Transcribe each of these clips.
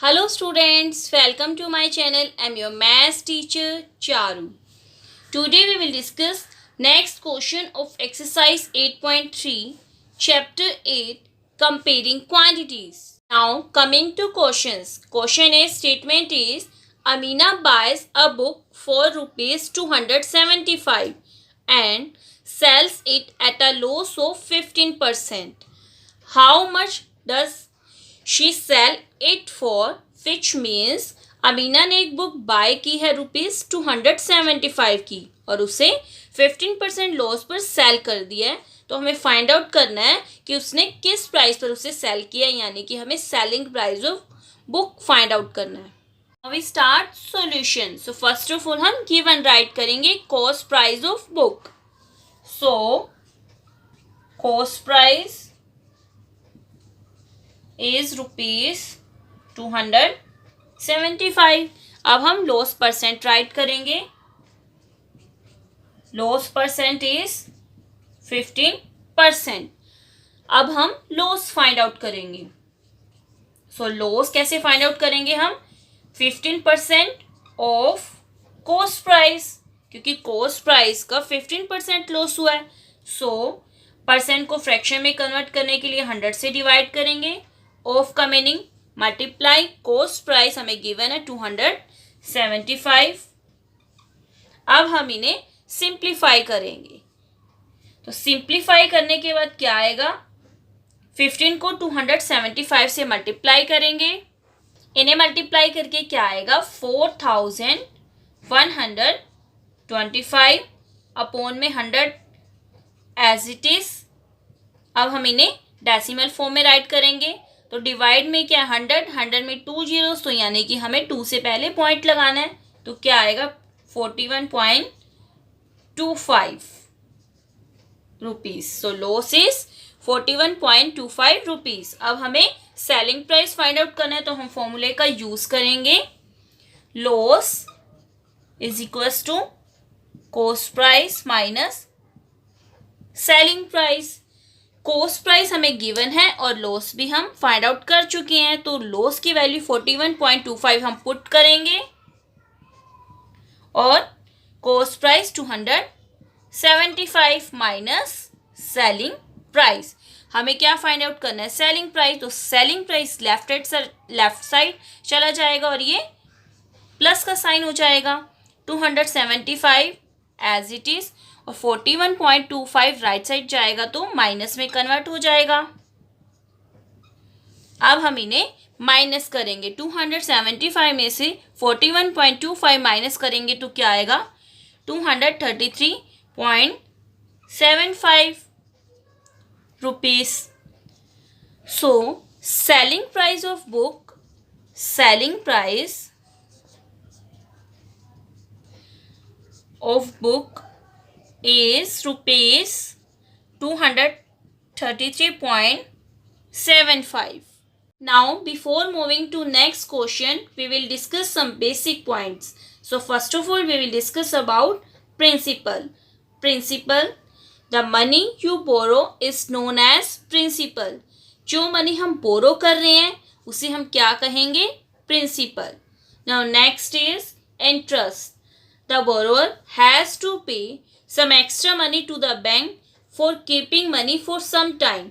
Hello students, welcome to my channel. I am your maths teacher Charu. Today we will discuss next question of exercise 8.3 chapter 8 comparing quantities. Now coming to questions. Question A statement is Amina buys a book for rupees 275 and sells it at a loss of 15%. How much does she sell it for which means Amina ने एक book by की है ₹275 की और उसे 15% loss पर cell कर दिया है। तो हमें फाइंड आउट करना है कि उसने किस प्राइस पर उसे सेल किया, यानी कि हमें selling price of book find out करना है। Now we start solution. So first of all हम गिवन राइट करेंगे cost price of book. So cost price is ₹275। अब हम लॉस परसेंट राइट करेंगे। Loss percent is 15%। अब हम लॉस फाइंड आउट करेंगे। सो लॉस कैसे फाइंड आउट करेंगे हम? 15% ऑफ कॉस्ट प्राइस, क्योंकि कॉस्ट प्राइस का 15% लॉस हुआ है। सो परसेंट को फ्रैक्शन में कन्वर्ट करने के लिए 100 से डिवाइड करेंगे। ऑफ का मीनिंग मल्टीप्लाई कॉस्ट प्राइस हमें गिवन है 275। अब हम इन्हें सिंप्लीफाई करेंगे। तो सिंप्लीफाई करने के बाद क्या आएगा? 15 को 275 से मल्टीप्लाई करेंगे। इन्हें मल्टीप्लाई करके क्या आएगा? 4125 अपॉन में 100 एज इट इज। अब हम इन्हें डेसिमल फॉर्म में राइट करेंगे। तो डिवाइड में क्या? 100 में 2 जीरोस, तो यानी कि हमें 2 से पहले पॉइंट लगाना है। तो क्या आएगा? 41.25 rupees. So loss is 41.25 rupees. अब हमें सेलिंग प्राइस फाइंड आउट करना है, तो हम फॉर्मूले का यूज करेंगे। Loss is equals to cost price minus selling price. Cost price हमें गिवन है और लॉस भी हम फाइंड आउट कर चुके हैं। तो लॉस की वैल्यू 41.25 हम पुट करेंगे और cost price 275 minus selling price. हमें क्या फाइंड आउट करना है? Selling price. तो सेलिंग प्राइस लेफ्ट साइड चला जाएगा और ये प्लस का साइन हो जाएगा। 275 एज इट इज और 41.25 राइट साइड जाएगा तो माइनस में कन्वर्ट हो जाएगा। अब हम इन्हें माइनस करेंगे। 275 में से 41.25 माइनस करेंगे तो क्या आएगा? 233.75 rupees. So selling price of book, selling price of book is rupees 233.75. Now before moving to next question, we will discuss some basic points. So first of all we will discuss about principal. Principal, the money you borrow is known as principal. जो money हम बोरो कर रहे हैं उसे हम क्या कहेंगे? Principal. Now next is interest. The borrower has to pay some extra money to the bank for keeping money for some time.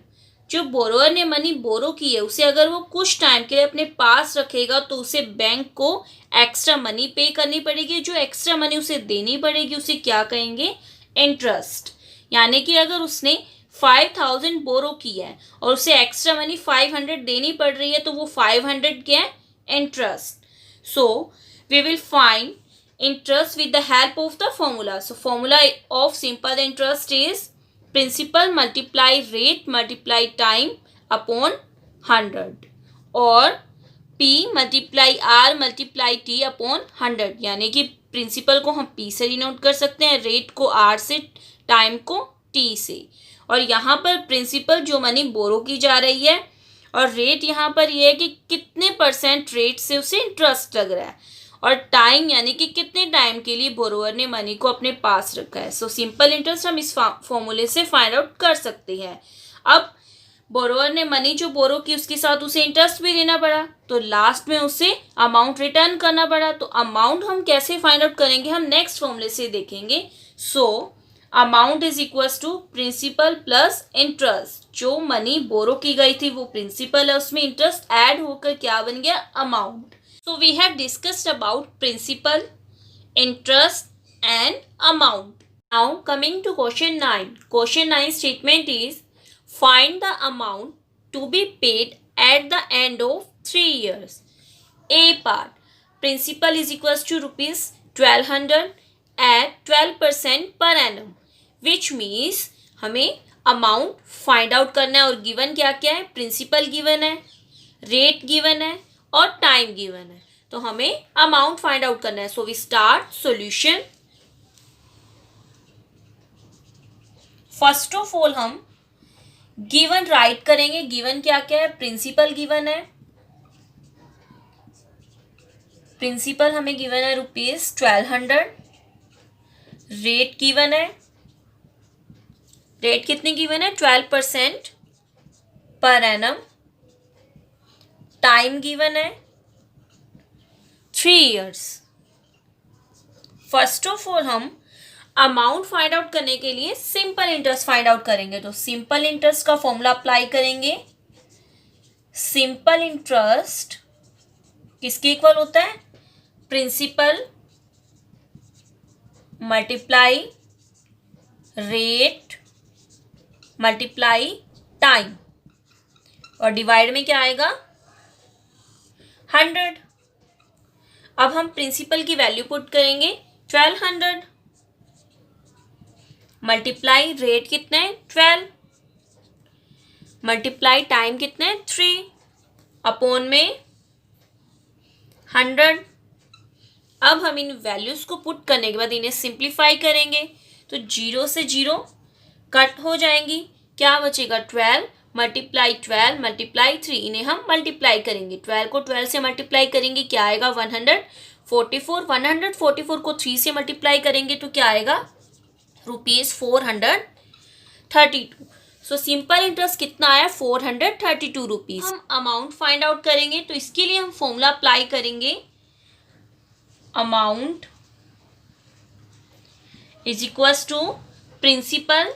जो बोरोअर ने मनी बोरो की है उसे अगर वो कुछ टाइम के लिए अपने पास रखेगा तो उसे बैंक को एक्स्ट्रा मनी पे करनी पड़ेगी। जो एक्स्ट्रा मनी उसे देनी पड़ेगी उसे क्या कहेंगे? इंटरेस्ट। यानी कि अगर उसने 5000 बोरो किया है और उसे एक्स्ट्रा मनी 500 देनी पड़ रही है तो वो 500 क्या है? Interest. So we will find interest with the help of the formula. So formula of simple interest is principal multiply rate multiply time upon 100 और P multiply R multiply T upon 100। यानी कि प्रिंसिपल को हम P से denote कर सकते हैं, rate को R से, टाइम को T से। और यहाँ पर प्रिंसिपल जो मनी बोरो की जा रही है और रेट यहाँ पर ये है कि कितने परसेंट रेट से उसे इंटरेस्ट लग रहा है, और टाइम यानी कि कितने टाइम के लिए बोरोवर ने मनी को अपने पास रखा है। सो सिंपल इंटरेस्ट हम इस फॉर्मूले से फाइंड आउट कर सकते हैं। अब बोरोवर ने मनी जो बोरो की उसके साथ उसे इंटरेस्ट भी देना पड़ा, तो लास्ट में उसे अमाउंट रिटर्न करना पड़ा। तो अमाउंट हम कैसे फाइंड आउट करेंगे, हम नेक्स्ट फॉर्मूले से देखेंगे। So amount is equals to principal plus interest. जो मनी बोरो की गई थी वो प्रिंसिपल है, उसमें इंटरेस्ट ऐड होकर क्या बन गया, amount. So we have discussed about principal, interest and amount. Now coming to question 9. Question 9 statement is find the amount to be paid at the end of 3 years. A part, principal is equals to rupees 1200 at 12% per annum, which means हमें amount find out करना है और given क्या क्या है, principal given है, rate given है और टाइम गिवन है। तो हमें अमाउंट फाइंड आउट करना है। So we start solution. First of all हम गिवन राइट करेंगे। गिवन क्या क्या है, प्रिंसिपल गिवन है, प्रिंसिपल हमें गिवन है रुपीज 1200, रेट गिवन है, रेट कितनी गिवन है, 12% पर एनम, टाइम गिवन है 3 years। फर्स्ट ऑफ ऑल हम अमाउंट फाइंड आउट करने के लिए सिंपल इंटरेस्ट फाइंड आउट करेंगे। तो सिंपल इंटरेस्ट का फॉर्मूला अप्लाई करेंगे। सिंपल इंटरेस्ट किसके इक्वल होता है, principal multiply rate multiply time, और डिवाइड में क्या आएगा, 100। अब हम प्रिंसिपल की वैल्यू पुट करेंगे 1200 मल्टीप्लाई रेट कितना है 12 मल्टीप्लाई टाइम कितना है 3 अपॉन में 100। अब हम इन वैल्यूज को पुट करने के बाद इन्हें सिंप्लीफाई करेंगे तो 0 से 0 कट हो जाएंगी, क्या बचेगा 12 मल्टीप्लाई 12 मल्टीप्लाई 3। इन्हें हम मल्टीप्लाई करेंगे, 12 को 12 से मल्टीप्लाई करेंगे क्या आएगा 144, 144 को 3 से मल्टीप्लाई करेंगे तो क्या आएगा रुपीज 432। सो सिंपल इंटरेस्ट कितना आया 432 रुपीज। हम अमाउंट फाइंड आउट करेंगे तो इसके लिए हम फॉर्मूला अप्लाई करेंगे। Amount is equals to principal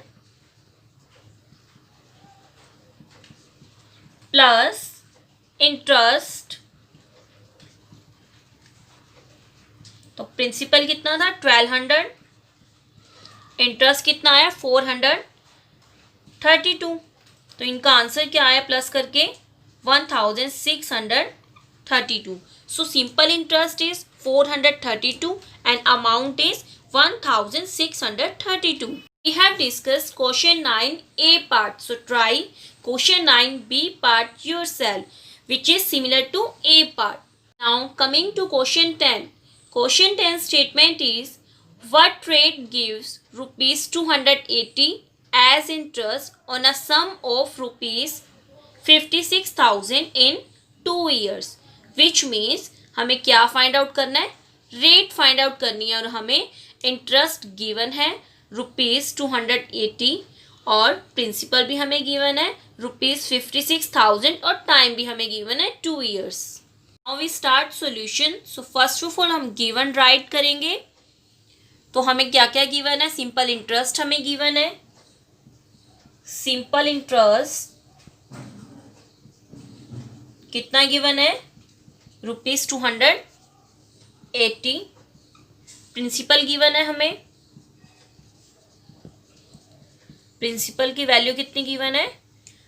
plus interest. तो प्रिंसिपल कितना था 1200, इंटरेस्ट कितना आया 432। तो इनका आंसर क्या आया प्लस करके 1632। So simple interest is 432 and amount is 1632। We have discussed question 9A part. So try question 9B part yourself, which is similar to A part. Now coming to question 10. Question 10 statement is what rate gives rupees 280 as interest on a sum of rupees 56,000 in 2 years, which means हमें क्या find out करना है, rate find out करनी है और हमें interest given है rupees 280 और प्रिंसिपल भी हमें गिवन है रुपीज 56,000 और टाइम भी हमें गिवन है 2 years। Now we start solution. So first of all हम गिवन राइट करेंगे। तो हमें क्या क्या गिवन है, सिंपल इंटरेस्ट हमें गिवन है, सिंपल इंटरेस्ट कितना गिवन है रुपीज 280। प्रिंसिपल गिवन है हमें, प्रिंसिपल की वैल्यू कितनी गिवन है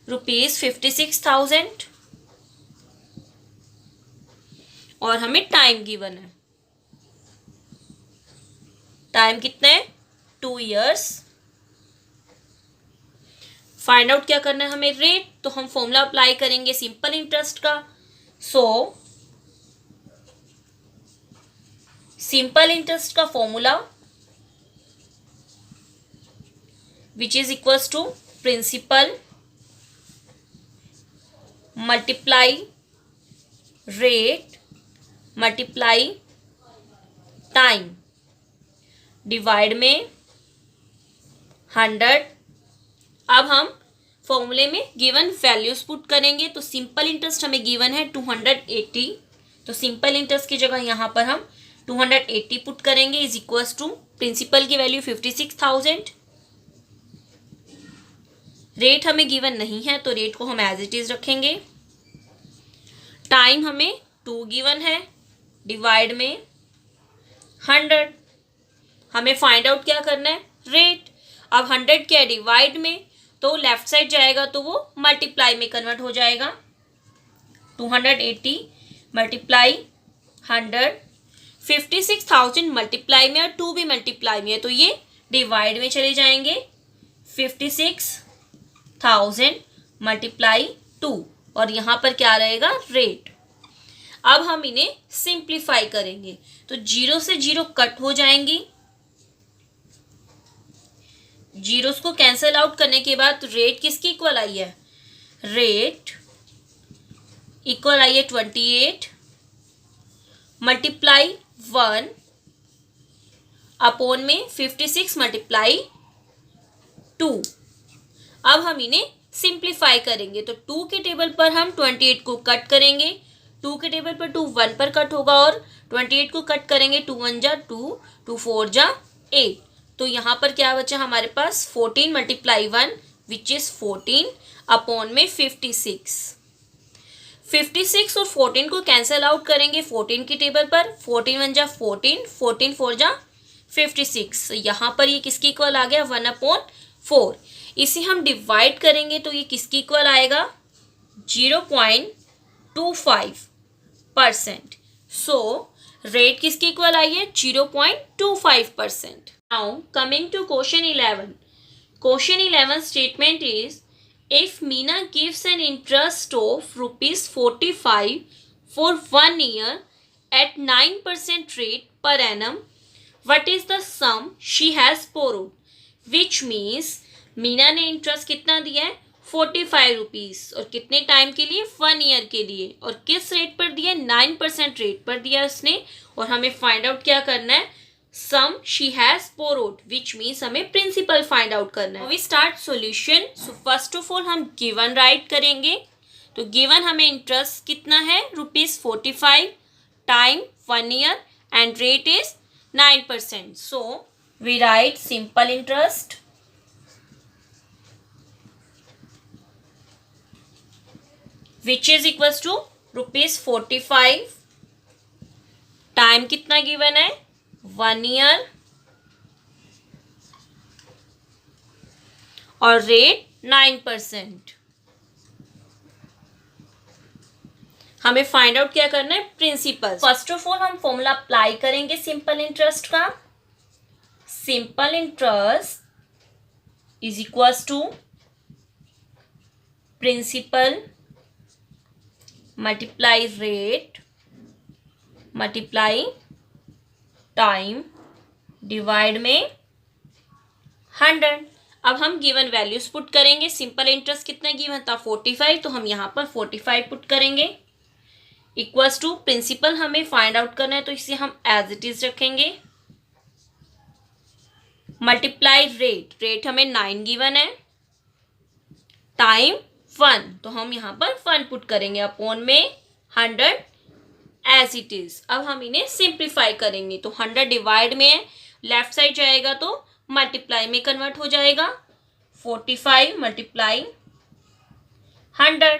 रुपीज 56,000 और हमें टाइम गिवन है, टाइम कितना है 2 years। फाइंड आउट क्या करना है हमें, रेट। तो हम फॉर्मूला अप्लाई करेंगे सिंपल इंटरेस्ट का। सो सिंपल इंटरेस्ट का formula which is equals to principal multiply rate multiply time divide में 100। अब हम फॉर्मूले में गिवन वैल्यूज पुट करेंगे। तो सिंपल इंटरेस्ट हमें गिवन है 280, तो सिंपल इंटरेस्ट की जगह यहाँ पर हम 280 पुट करेंगे इज इक्वल्स टू प्रिंसिपल की वैल्यू 56,000। रेट हमें गिवन नहीं है तो रेट को हम एज इट इज रखेंगे। टाइम हमें 2 गिवन है, डिवाइड में 100। हमें फाइंड आउट क्या करना है, रेट। अब 100 क्या है डिवाइड में, तो लेफ्ट साइड जाएगा तो वो मल्टीप्लाई में कन्वर्ट हो जाएगा। 280 मल्टीप्लाई 100, 56,000 मल्टीप्लाई में और 2 भी मल्टीप्लाई में है तो ये डिवाइड में चले जाएंगे। 56,000 मल्टीप्लाई 2 और यहाँ पर क्या रहेगा, रेट। अब हम इन्हें सिंप्लीफाई करेंगे तो 0 से 0 कट हो जाएंगी। जीरोस को कैंसिल आउट करने के बाद रेट किसकी इक्वल आई है, रेट इक्वल आई है 28 मल्टीप्लाई 1 अपॉन में 56 मल्टीप्लाई 2। अब हम इन्हें सिंप्लीफाई करेंगे तो 2 के टेबल पर हम 28 को कट करेंगे, 2 के टेबल पर 2 1 पर कट होगा और 28 को कट करेंगे, 2 1 जा 2, 2 4 जा 8। तो यहाँ पर क्या बचा हमारे पास 14 मल्टीप्लाई 1 विच इज 14 अपॉन में 56। 56 और 14 को कैंसिल आउट करेंगे 14 की टेबल पर, 14 1 जा 14, 14 4 जा 56। यहाँ पर ये किसकी इक्वल आ गया, 1/4। इसे हम डिवाइड करेंगे तो ये किसकी इक्वल आएगा, 0.25%। सो रेट किसकी इक्वल आई है, 0.25%। Now coming to question 11. Question 11 statement is, if Meena gives an interest of rupees 45 for 1 year at 9% rate per annum, what is the sum she has borrowed? Which means Meena ने interest कितना दिया है, 45 rupees और कितने time के लिए, 1 year के लिए, और किस रेट पर दिया, 9% रेट पर दिया उसने। और हमें फाइंड आउट क्या करना है, sum she has borrowed which means हमें प्रिंसिपल फाइंड आउट करना है। We start solution. So first of all हम गिवन राइट करेंगे। तो गिवन हमें इंटरेस्ट कितना है, ₹45, time 1 year and rate is 9%। So we write simple interest which is equals to ₹45, time कितना गिवन है, 1 ईयर और रेट 9%। हमें फाइंड आउट क्या करना है, प्रिंसिपल। फर्स्ट ऑफ ऑल हम फॉर्मूला अप्लाई करेंगे सिंपल इंटरेस्ट का। Simple interest is equals to principal multiply rate multiply time divide में 100। अब हम गिवन वैल्यूज पुट करेंगे। सिंपल इंटरेस्ट कितना गिवन था, 45, तो हम यहाँ पर 45 पुट करेंगे इक्वल्स टू प्रिंसिपल हमें फाइंड आउट करना है तो इसे हम एज इट इज रखेंगे मल्टीप्लाई रेट, रेट हमें 9 गिवन है, टाइम 1 तो हम यहाँ पर 1 पुट करेंगे अपॉन में 100 एज इट इज। अब हम इन्हें सिंप्लीफाई करेंगे तो 100 डिवाइड में है, लेफ्ट साइड जाएगा तो मल्टीप्लाई में कन्वर्ट हो जाएगा। 45 मल्टीप्लाई 100,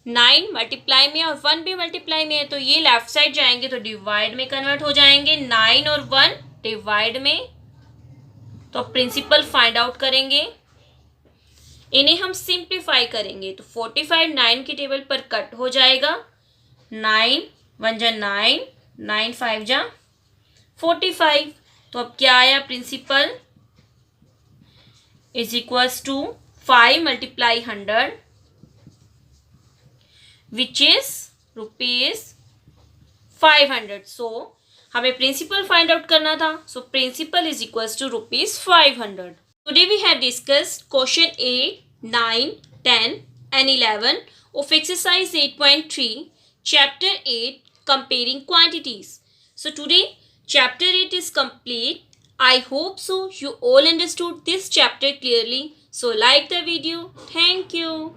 9 मल्टीप्लाई में और 1 भी मल्टीप्लाई में है तो ये लेफ्ट साइड जाएंगे तो डिवाइड में कन्वर्ट हो जाएंगे। 9 और 1 डिवाइड में, तो प्रिंसिपल फाइंड आउट करेंगे। इन्हें हम सिंप्लीफाई करेंगे तो 45 9 की टेबल पर कट हो जाएगा, 9 1 जा 9, 9 5 जा 45। तो अब क्या आया, principal is equals to 5 multiply 100 which is ₹500। So हमें प्रिंसिपल फाइंड आउट करना था। So principal is equals to ₹500। Today we have discussed question 8, 9, 10 and 11 of exercise 8.3 chapter 8 comparing quantities. So today chapter 8 is complete. I hope so you all understood this chapter clearly. So like the video. Thank you.